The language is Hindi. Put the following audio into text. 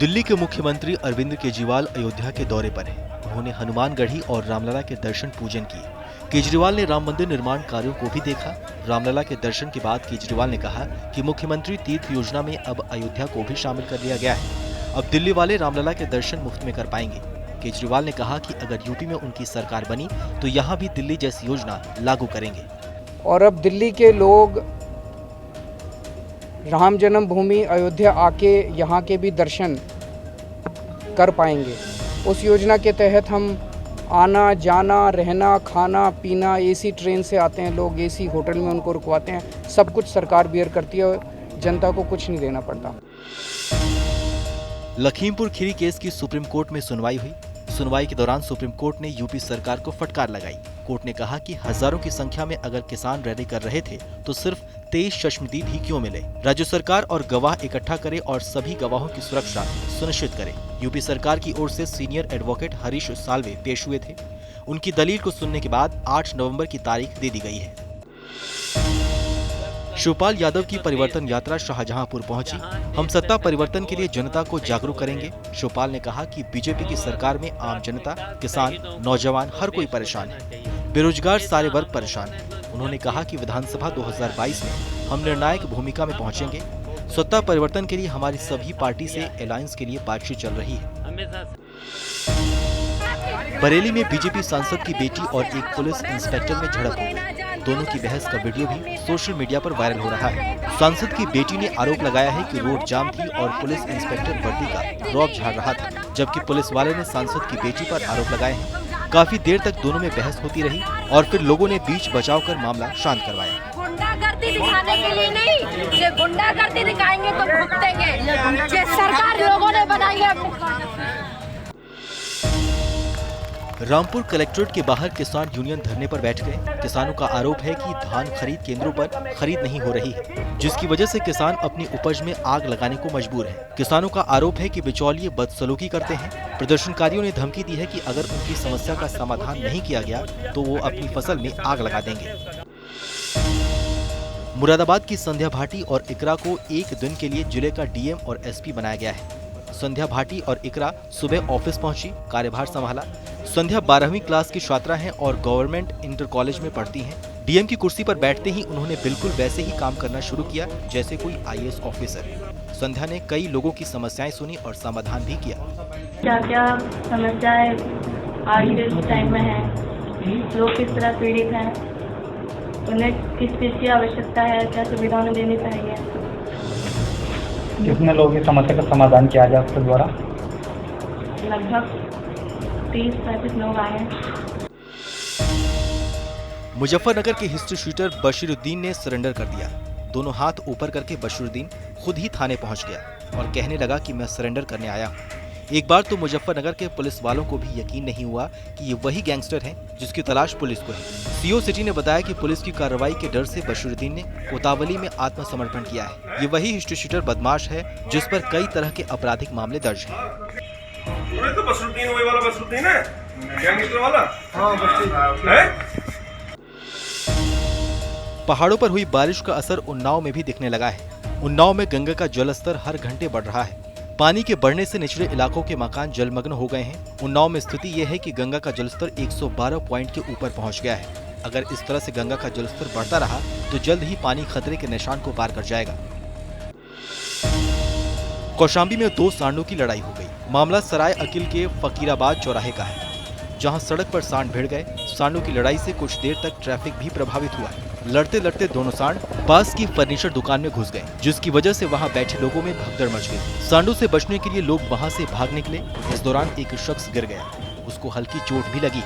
दिल्ली के मुख्यमंत्री अरविंद केजरीवाल अयोध्या के दौरे पर हैं। उन्होंने हनुमानगढ़ी और रामलला के दर्शन पूजन किए। केजरीवाल ने राम मंदिर निर्माण कार्यों को भी देखा। रामलला के दर्शन के बाद केजरीवाल ने कहा कि मुख्यमंत्री तीर्थ योजना में अब अयोध्या को भी शामिल कर लिया गया है। अब दिल्ली वाले रामलला के दर्शन मुफ्त में कर पाएंगे। केजरीवाल ने कहा कि अगर यूपी में उनकी सरकार बनी तो यहाँ भी दिल्ली जैसी योजना लागू करेंगे। और अब दिल्ली के लोग राम जन्मभूमि अयोध्या आके यहाँ के भी दर्शन कर पाएंगे। उस योजना के तहत हम आना जाना रहना खाना पीना एसी ट्रेन से आते हैं लोग, एसी होटल में उनको रुकवाते हैं, सब कुछ सरकार बियर करती है और जनता को कुछ नहीं देना पड़ता। लखीमपुर खीरी केस की सुप्रीम कोर्ट में सुनवाई हुई। सुनवाई के दौरान सुप्रीम कोर्ट ने यूपी सरकार को फटकार लगाई। कोर्ट ने कहा कि हजारों की संख्या में अगर किसान रैली कर रहे थे तो सिर्फ 23 चश्मदीद ही क्यों मिले। राज्य सरकार और गवाह इकट्ठा करे और सभी गवाहों की सुरक्षा सुनिश्चित करे। यूपी सरकार की ओर से सीनियर एडवोकेट हरीश साल्वे पेश हुए थे। उनकी दलील को सुनने के बाद 8 नवंबर की तारीख दे दी गई है। शिवपाल यादव की परिवर्तन यात्रा शाहजहांपुर पहुंची। हम सत्ता परिवर्तन के लिए जनता को जागरूक करेंगे। शिवपाल ने कहा कि बीजेपी की सरकार में आम जनता, किसान, नौजवान हर कोई परेशान है। बेरोजगार सारे वर्ग परेशान है। उन्होंने कहा कि विधानसभा 2022 में हम निर्णायक भूमिका में पहुंचेंगे। सत्ता परिवर्तन के लिए हमारी सभी पार्टी से अलायंस के लिए बातचीत चल रही है। बरेली में बीजेपी सांसद की बेटी और एक पुलिस इंस्पेक्टर में झड़प हो गई। दोनों की बहस का वीडियो भी सोशल मीडिया पर वायरल हो रहा है। सांसद की बेटी ने आरोप लगाया है कि रोड जाम थी और पुलिस इंस्पेक्टर वर्दी का रौब झाड़ रहा था, जबकि पुलिस वाले ने सांसद की बेटी पर आरोप लगाए हैं। काफी देर तक दोनों में बहस होती रही और फिर लोगों ने बीच बचाव कर मामला शांत करवाया। गुंडागर्दी दिखाने के लिए नहीं, ये गुंडागर्दी दिखाएंगे तो भुगतेंगे। ये सरकार लोगों ने बनाई है। रामपुर कलेक्ट्रेट के बाहर किसान यूनियन धरने पर बैठ गए। किसानों का आरोप है कि धान खरीद केंद्रों पर खरीद नहीं हो रही है, जिसकी वजह से किसान अपनी उपज में आग लगाने को मजबूर हैं। किसानों का आरोप है कि बिचौलिए बदसलूकी करते हैं। प्रदर्शनकारियों ने धमकी दी है कि अगर उनकी समस्या का समाधान नहीं किया गया तो वो अपनी फसल में आग लगा देंगे। मुरादाबाद की संध्या भाटी और इकरा को एक दिन के लिए जिले का डीएम और एसपी बनाया गया है। संध्या भाटी और इकरा सुबह ऑफिस पहुंची, कार्यभार संभाला। संध्या 12वीं क्लास की छात्रा हैं और गवर्नमेंट इंटर कॉलेज में पढ़ती हैं। डीएम की कुर्सी पर बैठते ही उन्होंने बिल्कुल वैसे ही काम करना शुरू किया जैसे कोई आईएएस ऑफिसर। संध्या ने कई लोगों की समस्याएं सुनी और समाधान भी किया। क्या क्या समस्याएं आज के टाइम में है, लोग किस तरह पीड़ित हैं, उन्हें किस चीज़ की आवश्यकता है, क्या सुविधा उन्हें देनी चाहिए। कितने लोगों की समस्या का समाधान किया जाए आपके द्वारा? लगभग 30-35 लोग आए हैं। मुजफ्फरनगर के हिस्ट्री शीटर बशीरुद्दीन ने सरेंडर कर दिया। दोनों हाथ ऊपर करके बशीरुद्दीन खुद ही थाने पहुंच गया और कहने लगा कि मैं सरेंडर करने आया हूं। एक बार तो मुजफ्फरनगर के पुलिस वालों को भी यकीन नहीं हुआ कि ये वही गैंगस्टर हैं जिसकी तलाश पुलिस को है। सीओ सिटी ने बताया कि पुलिस की कार्रवाई के डर से बशीरुद्दीन ने कोतावली में आत्मसमर्पण किया है। ये वही हिस्ट्री शीटर बदमाश है जिस पर कई तरह के आपराधिक मामले दर्ज हैं। तो बशीरुद्दीन वही वाला बशीरुद्दीन है, गैंगस्टर वाला। हाँ, पहाड़ों पर हुई बारिश का असर उन्नाव में भी दिखने लगा है। उन्नाव में गंगा का जलस्तर हर घंटे बढ़ रहा है। पानी के बढ़ने से निचले इलाकों के मकान जलमग्न हो गए हैं। उन्नाव में स्थिति यह है कि गंगा का जलस्तर 112 पॉइंट के ऊपर पहुंच गया है। अगर इस तरह से गंगा का जलस्तर बढ़ता रहा तो जल्द ही पानी खतरे के निशान को पार कर जाएगा। कौशाम्बी में 2 सांडों की लड़ाई हो गई। मामला सराय अकिल के फकीराबाद चौराहे का है, जहां सड़क पर सांड भिड़ गए। सांडों की लड़ाई से कुछ देर तक ट्रैफिक भी प्रभावित हुआ। लड़ते लड़ते दोनों सांड पास की फर्नीचर दुकान में घुस गए, जिसकी वजह से वहां बैठे लोगों में भगदड़ मच गई। सांडों से बचने के लिए लोग वहां से भाग निकले। इस दौरान एक शख्स गिर गया, उसको हल्की चोट भी लगी।